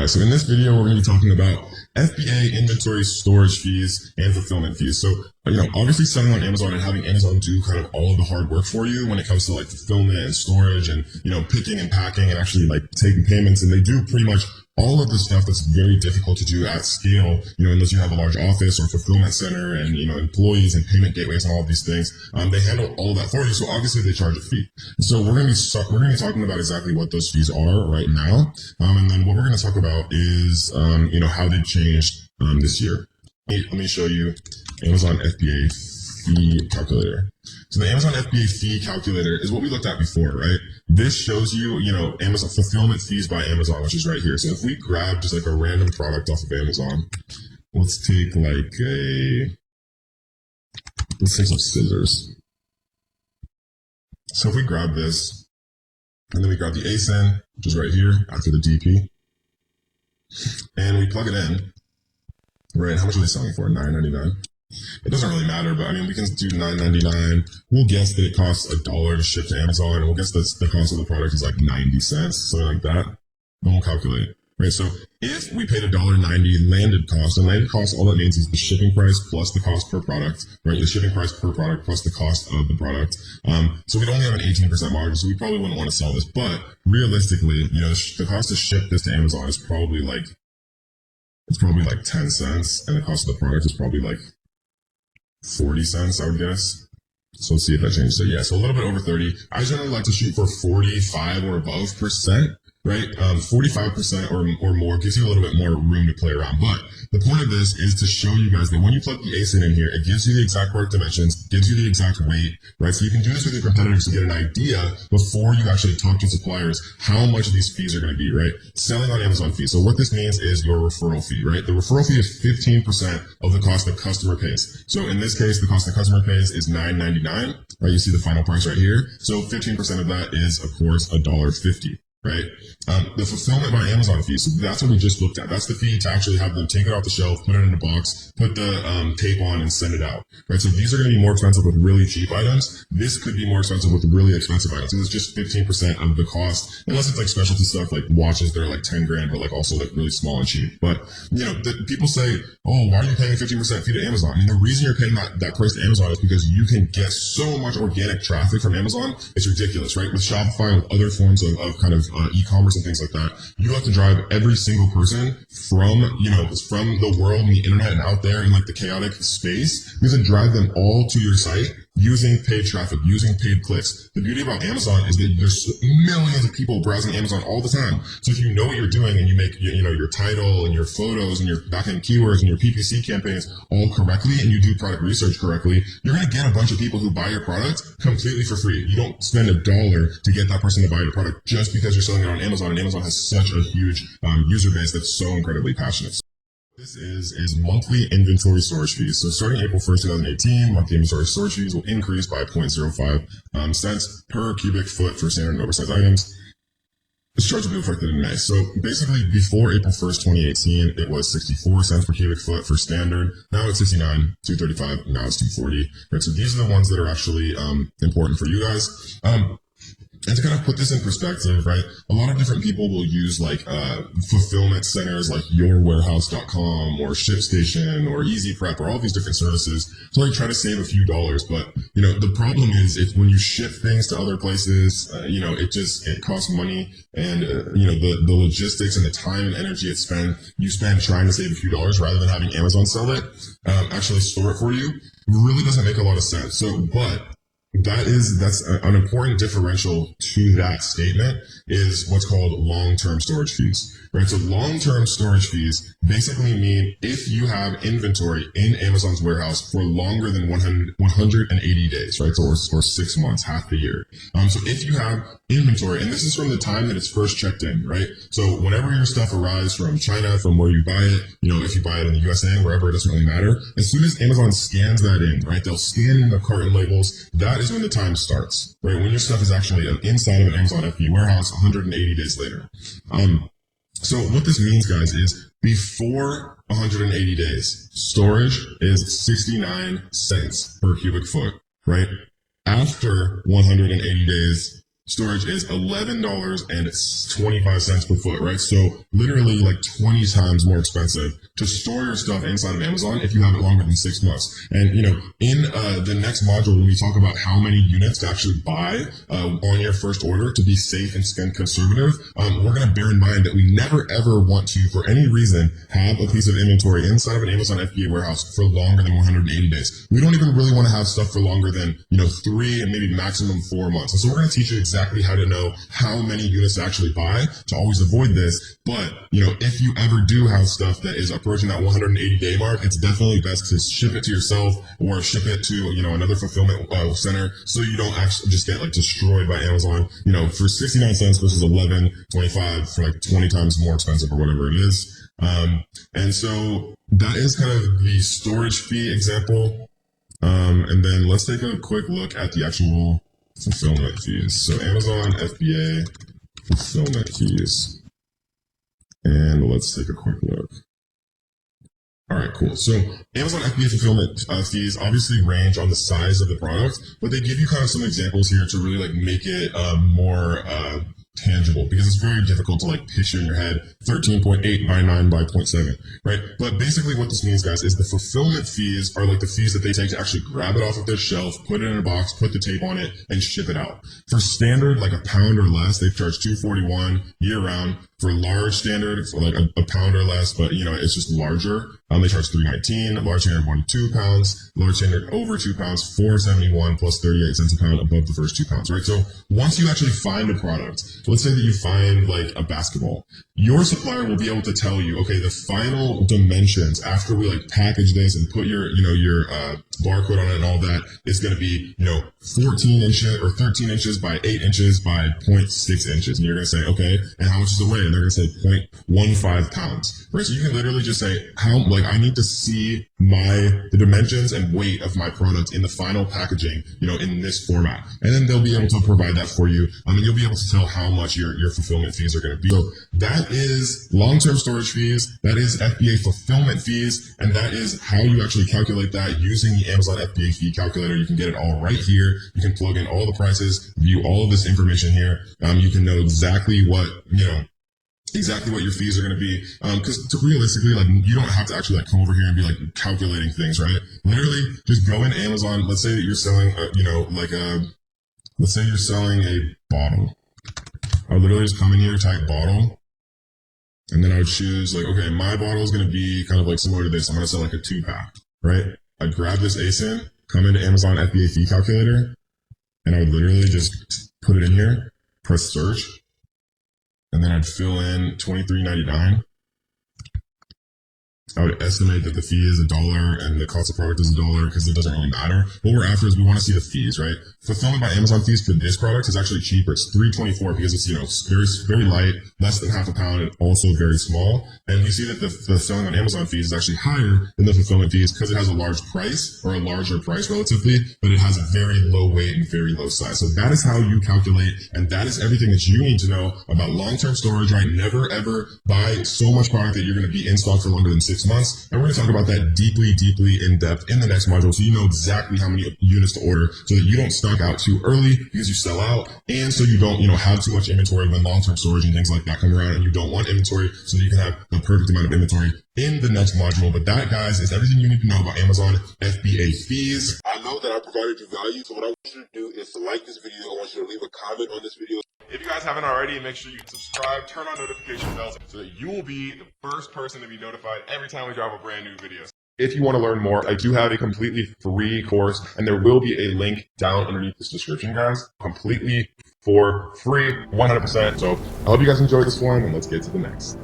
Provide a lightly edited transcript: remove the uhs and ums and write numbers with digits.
guys, so in this video, we're going to be talking about FBA inventory storage fees and fulfillment fees. So, obviously selling on Amazon and having Amazon do kind of all of the hard work for you when it comes to like fulfillment and storage and, picking and packing and actually like taking payments. And they do pretty much all of the stuff that's very difficult to do at scale, unless you have a large office or fulfillment center and, employees and payment gateways and all of these things. They handle all of that for you. So obviously they charge a fee. So we're going to be talking about exactly what those fees are right now. And then what we're going to talk about is, how they changed, this year. Let me show you Amazon FBA fee calculator. So the Amazon FBA fee calculator is what we looked at before, right? This shows you, Amazon fulfillment fees by Amazon, which is right here. So if we grab just like a random product off of Amazon, let's take some scissors. So if we grab this, and then we grab the ASIN, which is right here after the DP, and we plug it in, right? How much are they selling for? $9.99. It doesn't really matter, but we can do $9.99. We'll guess that it costs $1 to ship to Amazon, and we'll guess that the cost of the product is like 90 cents, something like that. And we'll calculate, right? So if we paid $1.90 landed cost, and landed cost, all that means is the shipping price plus the cost per product, right? The shipping price per product plus the cost of the product. So we'd only have an 18% margin, so we probably wouldn't want to sell this. But realistically, the cost to ship this to Amazon is probably like 10 cents, and the cost of the product is probably like 40 cents, I would guess. So let's see if that changes. So yeah, so a little bit over 30. I generally like to shoot for 45 or above percent, right? 45% or more gives you a little bit more room to play around. But the point of this is to show you guys that when you plug the ASIN in here, it gives you the exact product dimensions, gives you the exact weight, right? So you can do this with your competitors to get an idea before you actually talk to suppliers how much these fees are going to be, right? Selling on Amazon fees. So what this means is your referral fee, right? The referral fee is 15% of the cost the customer pays. So in this case, the cost the customer pays is $9.99, right? You see the final price right here. So 15% of that is, of course, $1.50. Right? The fulfillment by Amazon fee. So that's what we just looked at. That's the fee to actually have them take it off the shelf, put it in a box, put the tape on, and send it out. Right? So these are going to be more expensive with really cheap items. This could be more expensive with really expensive items. So it's just 15% of the cost, unless it's like specialty stuff like watches that are like 10 grand, but like also like really small and cheap. But people say, oh, why are you paying a 15% fee to Amazon? The reason you're paying that price to Amazon is because you can get so much organic traffic from Amazon. It's ridiculous, right? With Shopify and with other forms of kind of e-commerce and things like that, you have to drive every single person from the world and the internet and out there in like the chaotic space. You have to drive them all to your site using paid traffic, using paid clicks. The beauty about Amazon is that there's millions of people browsing Amazon all the time. So if you know what you're doing and you make your title and your photos and your backend keywords and your PPC campaigns all correctly, and you do product research correctly, you're going to get a bunch of people who buy your product completely for free. You don't spend $1 to get that person to buy your product just because you're selling it on Amazon, and Amazon has such a huge user base that's so incredibly passionate. This is monthly inventory storage fees. So starting April 1st, 2018, monthly inventory storage fees will increase by 0.05 cents per cubic foot for standard and oversized items. This charge will be effective in May. So basically before April 1st, 2018, it was 64 cents per cubic foot for standard. Now it's 69, 235, now it's 240. Right? So these are the ones that are actually important for you guys. And to kind of put this in perspective, right, a lot of different people will use like fulfillment centers like yourwarehouse.com or ShipStation or Easy Prep or all these different services to like try to save a few dollars. But, the problem is if when you ship things to other places, it costs money, and, the logistics and the time and energy you spend trying to save a few dollars rather than having Amazon sell it, actually store it for you, really doesn't make a lot of sense. So, but that's an important differential to that statement is what's called long-term storage fees, right? So long-term storage fees basically mean if you have inventory in Amazon's warehouse for longer than 180 days, right? So, or 6 months, half the year. So if you have inventory, and this is from the time that it's first checked in, right? So whenever your stuff arrives from China, from where you buy it, if you buy it in the USA, wherever, it doesn't really matter. As soon as Amazon scans that in, right? They'll scan in the carton labels. That is when the time starts, right? When your stuff is actually inside of an Amazon FBA warehouse 180 days later. So what this means, guys, is before 180 days, storage is 69 cents per cubic foot, right? After 180 days, storage is $11.25 per foot, right? So literally like 20 times more expensive to store your stuff inside of Amazon if you have it longer than 6 months. And you know, in the next module, when we talk about how many units to actually buy on your first order to be safe and conservative, we're going to bear in mind that we never ever want to, for any reason, have a piece of inventory inside of an Amazon FBA warehouse for longer than 180 days. We don't even really want to have stuff for longer than, 3 and maybe maximum 4 months. And so we're going to teach you exactly how to know how many units to actually buy to always avoid this. But, if you ever do have stuff that is approaching that 180 day mark, it's definitely best to ship it to yourself or ship it to, another fulfillment center so you don't actually just get like destroyed by Amazon, for 69 cents versus 11.25 for like 20 times more expensive or whatever it is. And so that is kind of the storage fee example. And then let's take a quick look at the actual fulfillment fees. So Amazon FBA fulfillment fees. And let's take a quick look. All right, cool. So Amazon FBA fulfillment fees obviously range on the size of the product, but they give you kind of some examples here to really like make it more tangible, because it's very difficult to like picture in your head 13.8 by 9 by 0.7, right? But basically what this means, guys, is the fulfillment fees are like the fees that they take to actually grab it off of their shelf, put it in a box, put the tape on it, and ship it out. For standard, like a pound or less, they charge $241 year round. For large standard, for like a pound or less, but it's just larger, they charge $319. Large standard 1 to 2 pounds, large standard over 2 pounds, $471 plus 38 cents a pound above the first 2 pounds, right? So once you actually find a product, let's say that you find like a basketball, your supplier will be able to tell you, okay, the final dimensions after we like package this and put your barcode on it and all that is going to be 14 inches or 13 inches by 8 inches by 0.6 inches, and you're going to say, okay, and how much is the weight? And they're going to say 0.15 pounds, right? So you can literally just say, I need to see the dimensions and weight of my product in the final packaging, in this format. And then they'll be able to provide that for you. And you'll be able to tell how much your fulfillment fees are going to be. So that is long-term storage fees. That is FBA fulfillment fees. And that is how you actually calculate that using the Amazon FBA fee calculator. You can get it all right here. You can plug in all the prices, view all of this information here. You can know exactly what, exactly what your fees are going to be. Because realistically, like, you don't have to actually like come over here and be like calculating things, right? Literally just go in Amazon. Let's say that you're selling, let's say you're selling a bottle. I would literally just come in here, type bottle. And then I would choose like, okay, my bottle is going to be kind of like similar to this. I'm going to sell like a 2-pack, right? I'd grab this ASIN, come into Amazon FBA fee calculator, and I would literally just put it in here, press search, and then I'd fill in $23.99. I would estimate that the fee is $1 and the cost of product is $1 because it doesn't really matter. What we're after is we want to see the fees, right? Fulfillment by Amazon fees for this product is actually cheaper. It's $3.24 because it's, very, very light, less than half a pound, and also very small. And you see that the fulfilling on Amazon fees is actually higher than the fulfillment fees because it has a large price, or a larger price relatively, but it has a very low weight and very low size. So that is how you calculate, and that is everything that you need to know about long-term storage, right? Never ever buy so much product that you're going to be in stock for longer than 6 months. And we're going to talk about that deeply, deeply in depth in the next module, so you know exactly how many units to order so that you don't stock out too early because you sell out, and so you don't, have too much inventory when long-term storage and things like that come around, and you don't want inventory, so that you can have the perfect amount of inventory in the next module. But that, guys, is everything you need to know about Amazon FBA fees. I know that I provided you value, so what I want you to do is to like this video. I want you to leave a comment on this video. If you guys haven't already, make sure you subscribe, turn on notification bells so that you will be the first person to be notified every time we drop a brand new video. If you want to learn more, I do have a completely free course, and there will be a link down underneath this description, guys. Completely for free, 100%. So I hope you guys enjoyed this one, and let's get to the next.